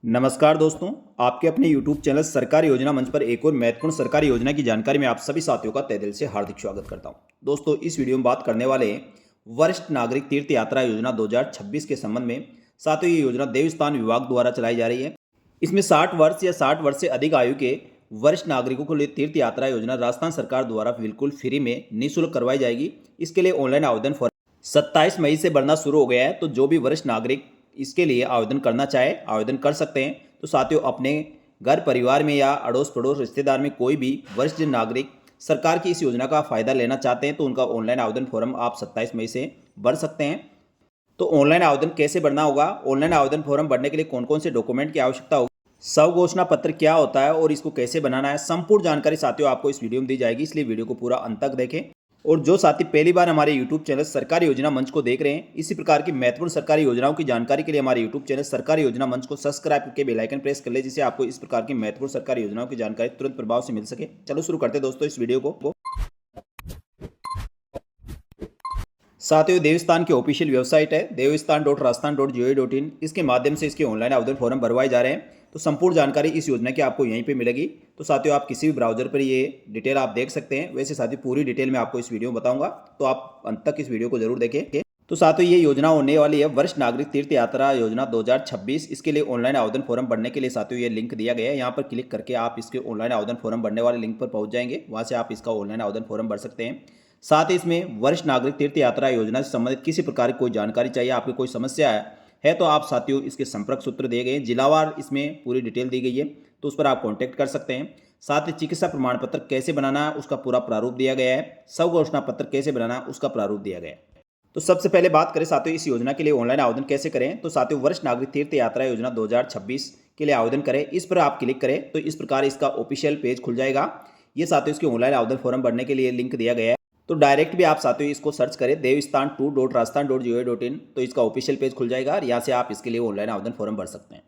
नमस्कार दोस्तों, आपके अपने YouTube चैनल सरकारी योजना मंच पर एक और महत्वपूर्ण सरकारी योजना की जानकारी में आप सभी साथियों का तहे दिल से हार्दिक स्वागत करता हूं। दोस्तों, इस वीडियो में बात करने वाले हैं वरिष्ठ नागरिक तीर्थ यात्रा योजना 2026 के संबंध में। साथियों, ये योजना देवस्थान विभाग द्वारा चलाई जा रही है। इसमें 60 वर्ष या 60 वर्ष से अधिक आयु के वरिष्ठ नागरिकों के लिए तीर्थ यात्रा योजना राजस्थान सरकार द्वारा बिल्कुल फ्री में निःशुल्क करवाई जाएगी। इसके लिए ऑनलाइन आवेदन फॉर्म 27 मई से भरना शुरू हो गया है। तो जो भी वरिष्ठ नागरिक इसके लिए आवेदन करना चाहे आवेदन कर सकते हैं। तो साथियों, अपने घर परिवार में या अड़ोस पड़ोस रिश्तेदार में कोई भी वरिष्ठ नागरिक सरकार की इस योजना का फायदा लेना चाहते हैं तो उनका ऑनलाइन आवेदन फॉर्म आप 27 मई से भर सकते हैं। तो ऑनलाइन आवेदन कैसे भरना होगा, ऑनलाइन आवेदन फॉर्म भरने के लिए कौन कौन से डॉक्यूमेंट की आवश्यकता होगी, स्वघोषणा पत्र क्या होता है और इसको कैसे बनाना है, संपूर्ण जानकारी साथियों आपको इस वीडियो में दी जाएगी। इसलिए वीडियो को पूरा अंत तक देखें। और जो साथी पहली बार हमारे YouTube चैनल सरकारी योजना मंच को देख रहे हैं, इसी प्रकार की महत्वपूर्ण सरकारी योजनाओं की जानकारी के लिए हमारे YouTube चैनल सरकारी योजना मंच को सब्सक्राइब करके बेल आइकन प्रेस कर ले, जिससे आपको इस प्रकार की महत्वपूर्ण सरकारी योजनाओं की जानकारी तुरंत प्रभाव से मिल सके। चलो शुरू करते हैं दोस्तों इस वीडियो को। साथियों, देवस्थान की ऑफिशियल वेबसाइट है devistan.rajasthan.gov.in। इसके माध्यम से इसके ऑनलाइन आवेदन फॉर्म भरवाए जा रहे हैं। तो संपूर्ण जानकारी इस योजना की आपको यहीं पे मिलेगी। तो साथियों, आप किसी भी ब्राउजर पर ये डिटेल आप देख सकते हैं। वैसे साथियों, पूरी डिटेल मैं आपको इस वीडियो में बताऊंगा, तो आप अंत तक इस वीडियो को जरूर देखें। तो साथियों, ये योजना होने वाली है वरिष्ठ नागरिक तीर्थ यात्रा योजना 2026। इसके लिए ऑनलाइन आवेदन फॉर्म भरने के लिए साथियों ये लिंक दिया गया है। यहाँ पर क्लिक करके आप इसके ऑनलाइन आवेदन फॉर्म भरने वाले लिंक पर पहुंच जाएंगे। वहाँ से आप इसका ऑनलाइन आवेदन फॉर्म भर सकते हैं। साथ ही इसमें वरिष्ठ नागरिक तीर्थ यात्रा योजना से संबंधित किसी प्रकार की कोई जानकारी चाहिए, आपकी कोई समस्या है तो आप साथियों इसके संपर्क सूत्र दिए गए हैं, जिलावार इसमें पूरी डिटेल दी गई है, तो उस पर आप कांटेक्ट कर सकते हैं। साथ ही चिकित्सा प्रमाण पत्र कैसे बनाना है उसका पूरा प्रारूप दिया गया है, स्वघोषणा पत्र कैसे बनाना है उसका प्रारूप दिया गया है। तो सबसे पहले बात करें साथियों इस योजना के लिए ऑनलाइन आवेदन कैसे करें। तो साथियों, वरिष्ठ नागरिक तीर्थ यात्रा योजना 2026 के लिए आवेदन करें, इस पर आप क्लिक करें तो इस प्रकार इसका ऑफिशियल पेज खुल जाएगा। ये साथियों इसके ऑनलाइन आवेदन फॉर्म भरने के लिए लिंक दिया गया है। तो डायरेक्ट भी आप साथियों इसको सर्च करें devistan2.rajasthan.gov.in, तो इसका ऑफिशियल पेज खुल जाएगा और यहाँ से आप इसके लिए ऑनलाइन आवेदन फॉर्म भर सकते हैं।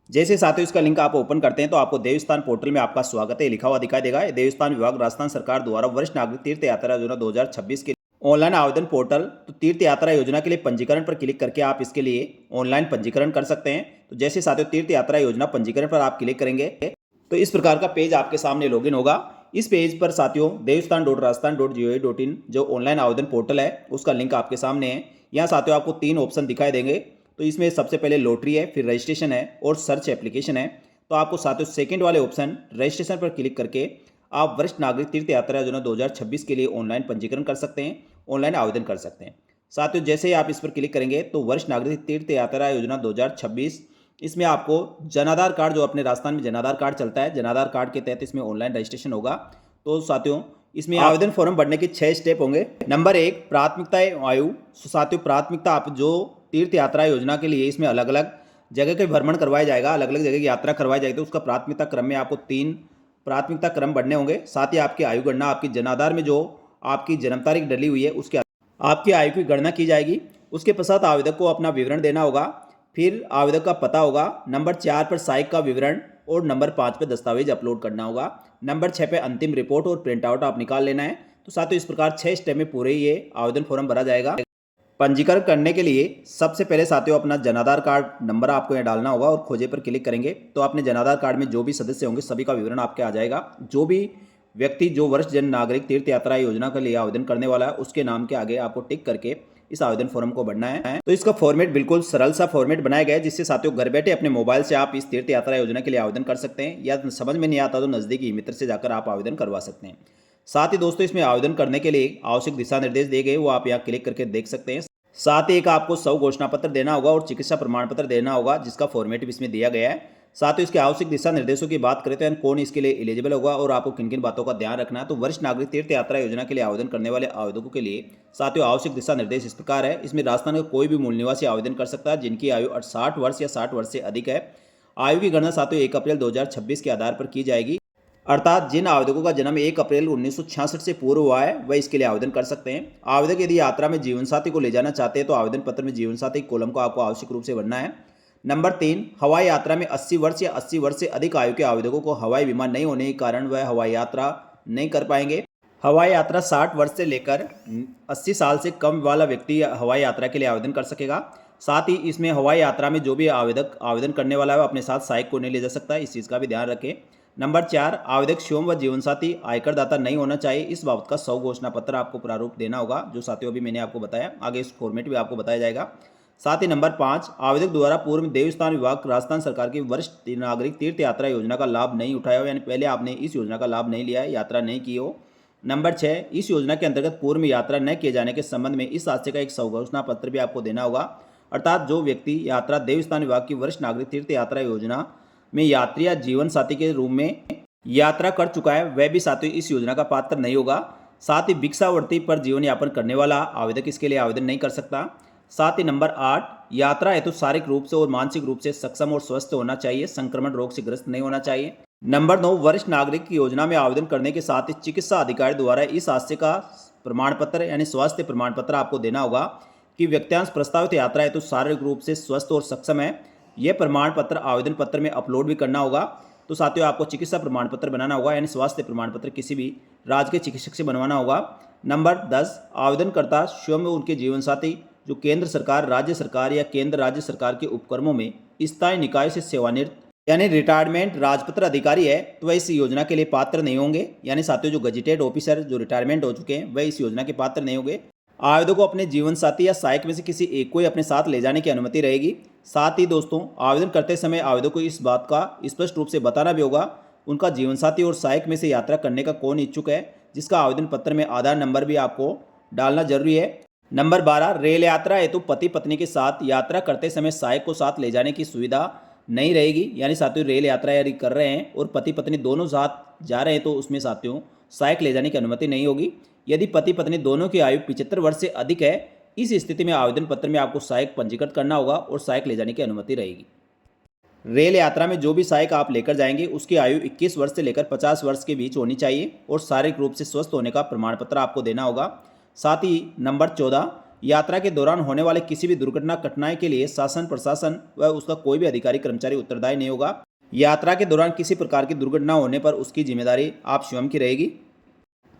जैसे साथियों इसका लिंक आप ओपन करते हैं तो आपको देवस्थान पोर्टल में आपका स्वागत है लिखा हुआ दिखाई देगा। देवस्थान विभाग राजस्थान सरकार द्वारा वरिष्ठ नागरिक तीर्थ यात्रा योजना 2026 के ऑनलाइन आवेदन पोर्टल। तो तीर्थ यात्रा योजना के लिए पंजीकरण पर क्लिक करके आप इसके लिए ऑनलाइन पंजीकरण कर सकते हैं। तो जैसे साथियों तीर्थ यात्रा योजना पंजीकरण पर आप क्लिक करेंगे तो इस प्रकार का पेज आपके सामने लॉगिन होगा। इस पेज पर साथियों devistan.rajasthan.gov.in जो ऑनलाइन आवेदन पोर्टल है उसका लिंक आपके सामने है। यहाँ साथियों आपको 3 ऑप्शन दिखाई देंगे। तो इसमें सबसे पहले लॉटरी है, फिर रजिस्ट्रेशन है और सर्च एप्लीकेशन है। तो आपको साथियों सेकंड वाले ऑप्शन रजिस्ट्रेशन पर क्लिक करके आप वरिष्ठ नागरिक तीर्थ यात्रा योजना 2026 के लिए ऑनलाइन पंजीकरण कर सकते हैं, ऑनलाइन आवेदन कर सकते हैं। साथियों, जैसे ही आप इस पर क्लिक करेंगे तो वरिष्ठ नागरिक तीर्थ यात्रा योजना 2026 इसमें आपको जनाधार कार्ड, जो अपने राजस्थान में जनाधार कार्ड चलता है, जनाधार कार्ड के तहत इसमें ऑनलाइन रजिस्ट्रेशन होगा। तो साथियों इसमें आवेदन फॉर्म भरने के 6 स्टेप होंगे। नंबर 1, प्राथमिकता आयु। साथियों प्राथमिकता आप जो तीर्थ यात्रा योजना के लिए इसमें अलग अलग जगह के भ्रमण करवाया जाएगा, अलग अलग जगह की यात्रा करवाई जाएगी, तो उसका प्राथमिकता क्रम में आपको 3 प्राथमिकता क्रम बढ़ने होंगे। साथ ही आपकी आयु गणना आपकी जनाधार में जो आपकी जन्म तारीख डली हुई है उसके आपकी आयु की गणना की जाएगी। उसके पश्चात आवेदक को अपना विवरण देना होगा, फिर आवेदक का पता होगा, नंबर 4 पर सहायक का विवरण और नंबर 5 पे दस्तावेज अपलोड करना होगा, नंबर 6 पे अंतिम रिपोर्ट और प्रिंट आउट आप निकाल लेना है। तो साथियों इस प्रकार 6 स्टेप में पूरे ये आवेदन फॉर्म भरा जाएगा। पंजीकरण करने के लिए सबसे पहले साथियों अपना जनाधार कार्ड नंबर आपको यहाँ डालना होगा और खोजे पर क्लिक करेंगे तो अपने जनाधार कार्ड में जो भी सदस्य होंगे सभी का विवरण आपके आ जाएगा। जो भी व्यक्ति जो वरिष्ठ जन नागरिक तीर्थ यात्रा योजना के लिए आवेदन करने वाला है उसके नाम के आगे आपको टिक करके इस आवेदन फॉर्म को भरना है। तो इसका फॉर्मेट बिल्कुल सरल सा फॉर्मेट बनाया गया है, जिससे साथियों घर बैठे अपने मोबाइल से आप इस तीर्थ यात्रा योजना के लिए आवेदन कर सकते हैं, या समझ में नहीं आता तो नजदीकी मित्र से जाकर आप आवेदन करवा सकते हैं। साथ ही दोस्तों इसमें आवेदन करने के लिए आवश्यक दिशा निर्देश दिए गए, वो आप यहाँ क्लिक करके देख सकते हैं। साथ ही एक आपको स्वघोषणा पत्र देना होगा और चिकित्सा प्रमाण पत्र देना होगा, जिसका फॉर्मेट भी इसमें दिया गया है। साथ ही इसके आवश्यक दिशा निर्देशों की बात करें तो कौन इसके लिए एलिजिबल होगा और आपको किन किन बातों का ध्यान रखना है। तो वरिष्ठ नागरिक तीर्थ यात्रा योजना के लिए आवेदन करने वाले आवेदकों के लिए साथियों आवश्यक दिशा निर्देश इस प्रकार है। इसमें राजस्थान का कोई भी मूल निवासी आवेदन कर सकता है जिनकी आयु 60 वर्ष या 60 वर्ष से अधिक है। आयु की गणना साथियों 1 अप्रैल 2026 के आधार पर की जाएगी, अर्थात जिन आवेदकों का जन्म 1 अप्रैल 1966 से पूर्व हुआ है वह इसके लिए आवेदन कर सकते हैं। आवेदक यदि यात्रा में जीवनसाथी को ले जाना चाहते हैं तो आवेदन पत्र में जीवनसाथी कॉलम को आपको आवश्यक रूप से भरना है। नंबर 3, हवाई यात्रा में 80 वर्ष या 80 वर्ष से अधिक आयु के आवेदकों को हवाई बीमा नहीं होने के कारण वह हवाई यात्रा नहीं कर पाएंगे। हवाई यात्रा 60 वर्ष से लेकर 80 साल से कम वाला व्यक्ति हवाई यात्रा के लिए आवेदन कर सकेगा। साथ ही इसमें हवाई यात्रा में जो भी आवेदन करने वाला है वो अपने साथ सहायक को नहीं ले जा सकता, इस चीज़ का भी ध्यान रखें। नंबर 4, आवेदक स्वयं व जीवनसाथी आयकर दाता नहीं होना चाहिए। इस बाबत का 100 घोषणा पत्र आपको प्रारूप देना होगा, जो साथियों अभी मैंने आपको बताया, आगे इस फॉर्मेट भी आपको बताया जाएगा। साथ ही नंबर 5, आवेदक द्वारा पूर्व में देवस्थान विभाग राजस्थान सरकार की वरिष्ठ नागरिक तीर्थ यात्रा योजना का लाभ नहीं उठाया हो, यानी पहले आपने इस योजना का लाभ नहीं लिया है, यात्रा नहीं की हो। नंबर 6, इस योजना के अंतर्गत पूर्व में यात्रा न किए जाने के संबंध में इस हादसे का एक घोषणा पत्र भी आपको देना होगा। अर्थात जो व्यक्ति यात्रा देवस्थान विभाग की वरिष्ठ नागरिक तीर्थ यात्रा योजना में यात्री या जीवन साथी के रूप में यात्रा कर चुका है, वह भी साथियों इस योजना का पात्र नहीं होगा। साथ ही भिक्षावृत्ति पर जीवन यापन करने वाला आवेदक इसके लिए आवेदन नहीं कर सकता। साथ ही नंबर 8, यात्रा हेतु शारीरिक रूप से और मानसिक रूप से सक्षम और स्वस्थ होना चाहिए, संक्रमण रोग से ग्रस्त नहीं होना चाहिए। नंबर 9, वरिष्ठ नागरिक की योजना में आवेदन करने के साथ ही चिकित्सा अधिकारी द्वारा इस हादसे का प्रमाण पत्र यानी स्वास्थ्य प्रमाण पत्र आपको देना होगा कि व्यक्तियांश प्रस्तावित यात्रा हेतु शारीरिक रूप से स्वस्थ और सक्षम है। यह प्रमाण पत्र आवेदन पत्र में अपलोड भी करना होगा। तो साथियों आपको चिकित्सा प्रमाण पत्र बनाना होगा, यानी स्वास्थ्य प्रमाण पत्र किसी भी राज्य के चिकित्सक से बनवाना होगा। नंबर 10, आवेदनकर्ता स्वयं व उनके जीवन साथी जो केंद्र सरकार, राज्य सरकार या केंद्र राज्य सरकार के उपक्रमों में स्थायी निकाय से सेवानिवृत्त यानी रिटायरमेंट राजपत्र अधिकारी है, तो वह इस योजना के लिए पात्र नहीं होंगे। यानी साथियों जो गजेटेड ऑफिसर जो रिटायरमेंट हो चुके हैं वह इस योजना के पात्र नहीं होंगे। आवेदक को अपने जीवन साथी या सहायक में से किसी एक को ही अपने साथ ले जाने की अनुमति रहेगी। साथ ही दोस्तों आवेदन करते समय आवेदक को इस बात का स्पष्ट रूप से बताना भी होगा उनका जीवन साथी और सहायक में से यात्रा करने का कौन इच्छुक है, जिसका आवेदन पत्र में आधार नंबर भी आपको डालना जरूरी है। नंबर 12, रेल यात्रा हेतु पति पत्नी के साथ यात्रा करते समय सहायक को साथ ले जाने की सुविधा नहीं रहेगी। यानी साथियों रेल यात्रा यदि कर रहे हैं और पति पत्नी दोनों साथ जा रहे हैं तो उसमें साथियों सहायक ले जाने की अनुमति नहीं होगी। यदि पति पत्नी दोनों की आयु 75 वर्ष से अधिक है, इस स्थिति में आवेदन पत्र में आपको सहायक पंजीकृत करना होगा और सहायक ले जाने की अनुमति रहेगी। रेल यात्रा में जो भी सहायक आप लेकर जाएंगे उसकी आयु 21 वर्ष से लेकर 50 वर्ष के बीच होनी चाहिए और शारीरिक रूप से स्वस्थ होने का प्रमाण पत्र आपको देना होगा। साथ ही नंबर 14, यात्रा के दौरान होने वाले किसी भी दुर्घटना कठिनाई के लिए शासन प्रशासन व उसका कोई भी अधिकारी कर्मचारी उत्तरदायी नहीं होगा। यात्रा के दौरान किसी प्रकार की दुर्घटना होने पर उसकी जिम्मेदारी आप स्वयं की रहेगी।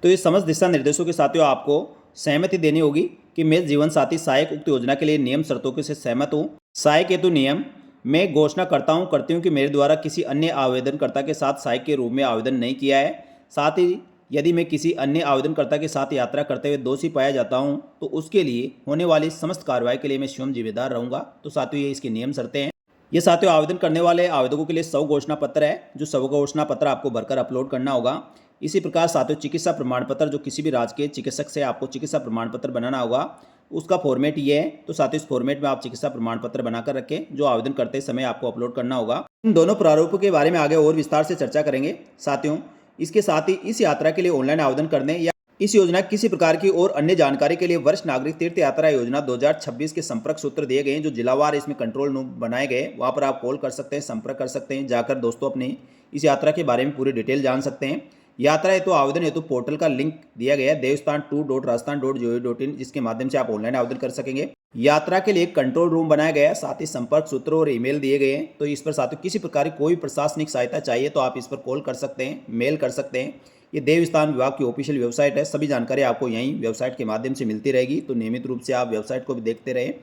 तो इस समस्त दिशा निर्देशों के साथियों आपको सहमति देनी होगी कि मैं जीवन साथी सहायक उक्त योजना के लिए नियम शर्तों से सहमत हूँ। सहायक हेतु नियम मैं घोषणा करती हूँ कि मेरे द्वारा किसी अन्य आवेदनकर्ता के साथ सहायक के रूप में आवेदन नहीं किया है। साथ ही यदि मैं किसी अन्य आवेदनकर्ता के साथ यात्रा करते हुए दोषी पाया जाता हूं, तो उसके लिए होने वाली समस्त कार्रवाई के लिए मैं स्वयं जिम्मेदार रहूंगा। तो साथियों ये इसके नियम शर्तें हैं। ये साथियों आवेदन करने वाले आवेदकों के लिए 100 घोषणा पत्र है, जो 100 घोषणा पत्र आपको भरकर अपलोड करना होगा। इसी प्रकार साथियों चिकित्सा प्रमाण पत्र जो किसी भी राज्य के चिकित्सक से आपको चिकित्सा प्रमाण पत्र बनाना होगा, उसका फॉर्मेट ये है। तो साथियों इस फॉर्मेट में आप चिकित्सा प्रमाण पत्र बनाकर रखें, जो आवेदन करते समय आपको अपलोड करना होगा। इन दोनों प्रारूपों के बारे में आगे और विस्तार से चर्चा करेंगे। साथियों इसके साथ ही इस यात्रा के लिए ऑनलाइन आवेदन करने या इस योजना किसी प्रकार की और अन्य जानकारी के लिए वरिष्ठ नागरिक तीर्थ यात्रा योजना 2026 के संपर्क सूत्र दिए गए हैं, जो जिलावार इसमें कंट्रोल रूम बनाए गए, वहां पर आप कॉल कर सकते हैं, संपर्क कर सकते हैं, जाकर दोस्तों अपने इस यात्रा के बारे में पूरी डिटेल जान सकते हैं। यात्रा हेतु आवेदन हेतु पोर्टल का लिंक दिया गया है devastan2.rajasthan.gov.in, जिसके माध्यम से आप ऑनलाइन आवेदन कर सकेंगे। यात्रा के लिए कंट्रोल रूम बनाया गया है, साथ ही संपर्क सूत्र और ईमेल दिए गए हैं। तो इस पर साथियों किसी प्रकार की कोई प्रशासनिक सहायता चाहिए तो आप इस पर कॉल कर सकते हैं, मेल कर सकते हैं। ये देवस्थान विभाग की ऑफिशियल वेबसाइट है, सभी जानकारी आपको यहीं वेबसाइट के माध्यम से मिलती रहेगी, तो नियमित रूप से आप वेबसाइट को भी देखते रहें।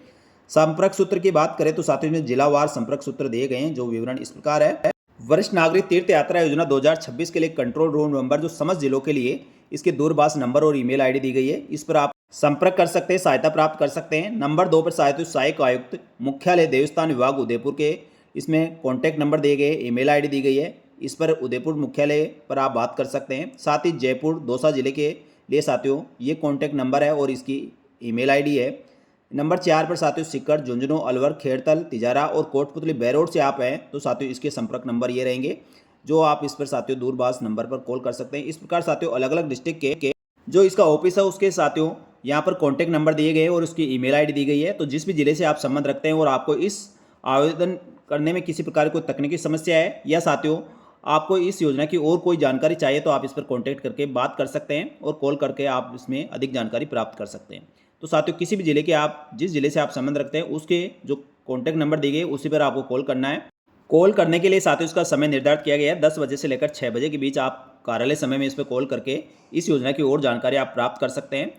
संपर्क सूत्र की बात करें तो साथियों में जिलावार संपर्क सूत्र दिए गए हैं, जो विवरण इस प्रकार है। वरिष्ठ नागरिक तीर्थ यात्रा योजना 2026 के लिए कंट्रोल रूम नंबर जो समस्त जिलों के लिए इसके दूरभाष नंबर और ईमेल आईडी दी गई है, इस पर आप संपर्क कर सकते हैं, सहायता प्राप्त कर सकते हैं। नंबर 2 पर सहायक आयुक्त मुख्यालय देवस्थान विभाग उदयपुर के इसमें कॉन्टैक्ट नंबर दिए गए, ईमेल आईडी दी गई है, इस पर उदयपुर मुख्यालय पर आप बात कर सकते हैं। साथ ही जयपुर दौसा जिले के लिए साथियों ये कॉन्टैक्ट नंबर है और इसकी ईमेल आईडी है। नंबर 4 पर साथियों सीकर, झुंझुनू, अलवर, खेड़तल, तिजारा और कोटपुतली बैरोड से आप हैं तो साथियों इसके संपर्क नंबर ये रहेंगे, जो आप इस पर साथियों दूरभाष नंबर पर कॉल कर सकते हैं। इस प्रकार साथियों अलग अलग डिस्ट्रिक्ट के जो इसका ऑफिस है उसके साथियों यहाँ पर कॉन्टैक्ट नंबर दिए गए और उसकी ईमेल आईडी दी गई है। तो जिस भी जिले से आप संबंध रखते हैं और आपको इस आवेदन करने में किसी प्रकार की कोई तकनीकी समस्या है या साथियों आपको इस योजना की और कोई जानकारी चाहिए तो आप इस पर कॉन्टैक्ट करके बात कर सकते हैं और कॉल करके आप इसमें अधिक जानकारी प्राप्त कर सकते हैं। तो साथियों किसी भी जिले के आप जिस जिले से आप संबंध रखते हैं उसके जो कॉन्टैक्ट नंबर दिए गए उसी पर आपको कॉल करना है। कॉल करने के लिए साथियों इसका समय निर्धारित किया गया है, 10 बजे से लेकर 6 बजे के बीच आप कार्यालय समय में इस पर कॉल करके इस योजना की और जानकारी आप प्राप्त कर सकते हैं।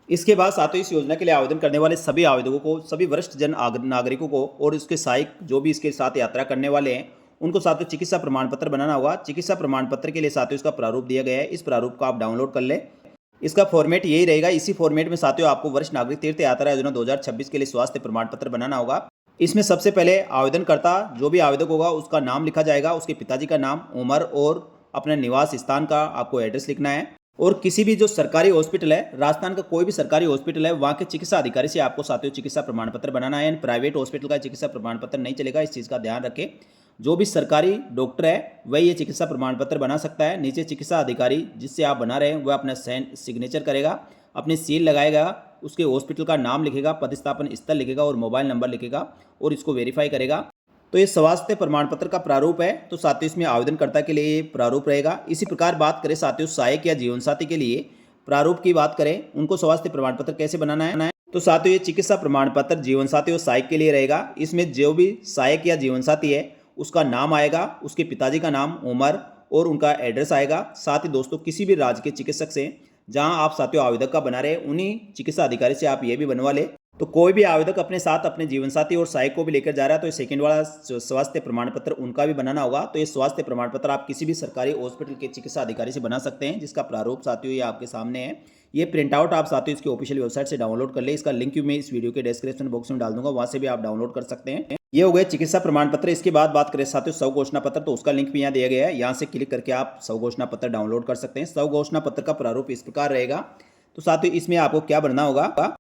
इसके बाद साथियों इस योजना के लिए आवेदन करने वाले सभी आवेदकों को, सभी वरिष्ठ नागरिकों को और उसके सहायक जो भी इसके साथ यात्रा करने वाले हैं उनको साथियों चिकित्सा प्रमाण पत्र बनाना होगा। चिकित्सा प्रमाण पत्र के लिए साथियों इसका प्रारूप दिया गया है, इस प्रारूप को आप डाउनलोड कर लें। इसका फॉर्मेट यही रहेगा। इसी फॉर्मेट में साथियों आपको वरिष्ठ नागरिक तीर्थ यात्रा योजना 2026 के लिए स्वास्थ्य प्रमाण पत्र बनाना होगा। इसमें सबसे पहले आवेदनकर्ता जो भी आवेदक होगा उसका नाम लिखा जाएगा, उसके पिताजी का नाम, उम्र और अपने निवास स्थान का आपको एड्रेस लिखना है। और किसी भी जो सरकारी हॉस्पिटल है, राजस्थान का कोई भी सरकारी हॉस्पिटल है, वहाँ के चिकित्सा अधिकारी से आपको साथियों चिकित्सा प्रमाण पत्र बनाना है। प्राइवेट हॉस्पिटल का चिकित्सा प्रमाण पत्र नहीं चलेगा, इस चीज़ का ध्यान रखें। जो भी सरकारी डॉक्टर है वही ये चिकित्सा प्रमाण पत्र बना सकता है। नीचे चिकित्सा अधिकारी जिससे आप बना रहे हैं वह अपना सिग्नेचर करेगा, अपनी सील लगाएगा, उसके हॉस्पिटल का नाम लिखेगा, प्रतिस्थापन स्थल लिखेगा और मोबाइल नंबर लिखेगा और इसको वेरीफाई करेगा। तो ये स्वास्थ्य प्रमाण पत्र का प्रारूप है। तो साथियों इसमें आवेदनकर्ता के लिए प्रारूप रहेगा। इसी प्रकार बात करें साथियों सहायक या जीवनसाथी के लिए प्रारूप की बात करें, उनको स्वास्थ्य प्रमाण पत्र कैसे बनाना है। तो साथियों ये चिकित्सा प्रमाण पत्र जीवनसाथी और सहायक के लिए रहेगा। इसमें जो भी सहायक या जीवनसाथी है उसका नाम आएगा, उसके पिताजी का नाम, उम्र और उनका एड्रेस आएगा। साथ ही दोस्तों किसी भी राज्य के चिकित्सक से जहां आप साथियों आवेदक का बना रहे उन्हीं चिकित्सा अधिकारी से आप ये भी बनवा ले। तो कोई भी आवेदक अपने साथ अपने जीवनसाथी और सहायक को भी लेकर जा रहा है तो ये सेकंड वाला स्वास्थ्य प्रमाण पत्र उनका भी बनाना होगा। तो ये स्वास्थ्य प्रमाण पत्र आप किसी भी सरकारी हॉस्पिटल के चिकित्सा अधिकारी से बना सकते हैं, जिसका प्रारूप साथियों ये आपके सामने है। ये प्रिंट आउट आप साथियों इसकी ऑफिशियल वेबसाइट से डाउनलोड कर ले। इसका लिंक मैं इस वीडियो के डिस्क्रिप्शन बॉक्स में डाल दूंगा, वहां से भी आप डाउनलोड कर सकते हैं। ये हो गए चिकित्सा प्रमाण पत्र। इसके बाद बात करें साथियों स्व घोषणा पत्र, तो उसका लिंक भी यहाँ दिया गया है, यहाँ से क्लिक करके आप स्व घोषणा पत्र डाउनलोड कर सकते हैं। स्व घोषणा पत्र का प्रारूप इस प्रकार रहेगा। तो साथियों इसमें आपको क्या भरना होगा,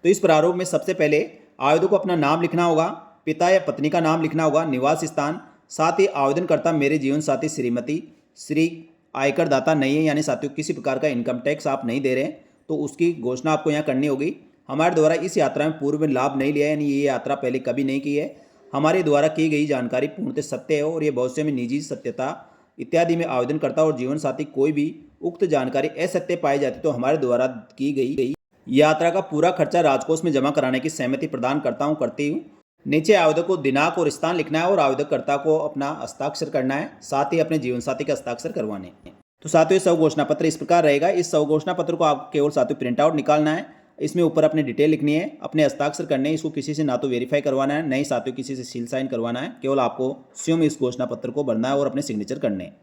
तो इस प्रारूप में सबसे पहले आवेदक को अपना नाम लिखना होगा, पिता या पत्नी का नाम लिखना होगा, निवास स्थान, साथ ही आवेदनकर्ता मेरे जीवन साथी श्रीमती श्री आयकर दाता नहीं है, यानी साथियों किसी प्रकार का इनकम टैक्स आप नहीं दे रहे हैं, तो उसकी घोषणा आपको यहाँ करनी होगी। हमारे द्वारा इस यात्रा में पूर्व में लाभ नहीं लिया है, यानी ये यात्रा पहले कभी नहीं की है। हमारे द्वारा की गई जानकारी पूर्णतः सत्य है और ये भविष्य में निजी सत्यता इत्यादि में आवेदनकर्ता और जीवन साथी कोई भी उक्त जानकारी असत्य पाई जाती तो हमारे द्वारा की गई यात्रा का पूरा खर्चा राजकोष में जमा कराने की सहमति प्रदान करता हूँ, करती हूँ। नीचे आवेदक को दिनांक और स्थान लिखना है और आवेदकर्ता को अपना हस्ताक्षर करना है, साथ ही अपने जीवन साथी का हस्ताक्षर करवाने हैं। तो साथियों स्व घोषणा पत्र इस प्रकार रहेगा। इस स्व घोषणा पत्र को आपको केवल साथियों प्रिंट आउट निकालना है, इसमें ऊपर अपनी डिटेल लिखनी है, अपने हस्ताक्षर करने हैं। इसको किसी से ना तो वेरीफाई करवाना है, नहीं साथियों किसी से सील साइन करवाना है, केवल आपको स्वयं इस घोषणा पत्र को भरना है और अपने सिग्नेचर करने हैं।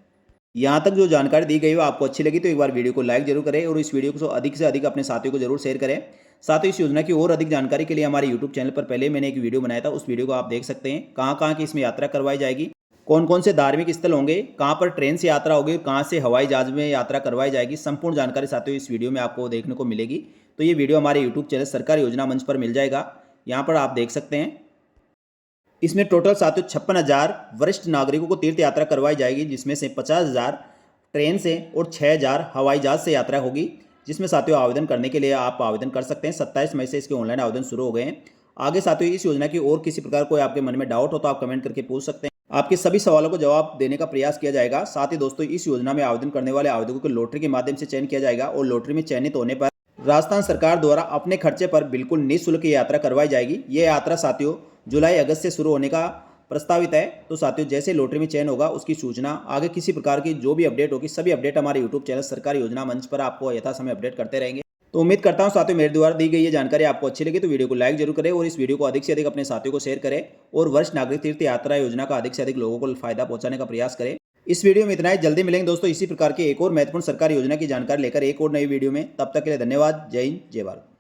यहाँ तक जो जानकारी दी गई हो आपको अच्छी लगी तो एक बार वीडियो को लाइक जरूर करें और इस वीडियो को अधिक से अधिक अपने साथियों को जरूर शेयर करें। साथ ही इस योजना की और अधिक जानकारी के लिए हमारे यूट्यूब चैनल पर पहले मैंने एक वीडियो बनाया था, उस वीडियो को आप देख सकते हैं। कहाँ कहाँ की इसमें यात्रा करवाई जाएगी, कौन कौन से धार्मिक स्थल होंगे, कहाँ पर ट्रेन से यात्रा होगी, कहाँ से हवाई जहाज में यात्रा करवाई जाएगी, संपूर्ण जानकारी साथियों इस वीडियो में आपको देखने को मिलेगी। तो ये वीडियो हमारे यूट्यूब चैनल सरकारी योजना मंच पर मिल जाएगा, यहाँ पर आप देख सकते हैं। इसमें टोटल साथियों 56,000 वरिष्ठ नागरिकों को तीर्थ यात्रा करवाई जाएगी, जिसमें से 50,000 ट्रेन से और 6,000 हवाई जहाज से यात्रा होगी, जिसमें साथियों आवेदन करने के लिए आप आवेदन कर सकते हैं। 27 मई से इसके ऑनलाइन आवेदन शुरू हो गए हैं। आगे साथियों इस योजना की और किसी प्रकार कोई आपके मन में डाउट हो तो आप कमेंट करके पूछ सकते हैं, आपके सभी सवालों को जवाब देने का प्रयास किया जाएगा। साथ ही दोस्तों इस योजना में आवेदन करने वाले आवेदकों को लॉटरी के माध्यम से चयन किया जाएगा और लॉटरी में चयनित होने पर राजस्थान सरकार द्वारा अपने खर्चे पर बिल्कुल निःशुल्क यात्रा करवाई जाएगी। ये यात्रा साथियों जुलाई अगस्त से शुरू होने का प्रस्तावित है। तो साथियों जैसे लॉटरी में चयन होगा उसकी सूचना आगे किसी प्रकार की जो भी अपडेट होगी, सभी अपडेट हमारे यूट्यूब चैनल सरकारी योजना मंच पर आपको यथा समय अपडेट करते रहेंगे। तो उम्मीद करता हूं साथियों मेरे द्वारा दी गई ये जानकारी आपको अच्छी लगी तो वीडियो को लाइक जरूर करें और इस वीडियो को अधिक से अधिक अपने साथियों को शेयर करें और वरिष्ठ नागरिक तीर्थ यात्रा योजना का अधिक से अधिक लोगों को फायदा पहुंचाने का प्रयास करें। इस वीडियो में इतना ही, जल्दी मिलेंगे दोस्तों इसी प्रकार की एक और महत्वपूर्ण सरकारी योजना की जानकारी लेकर एक और नई वीडियो में। तब तक के लिए धन्यवाद। जय हिंद, जय भारत।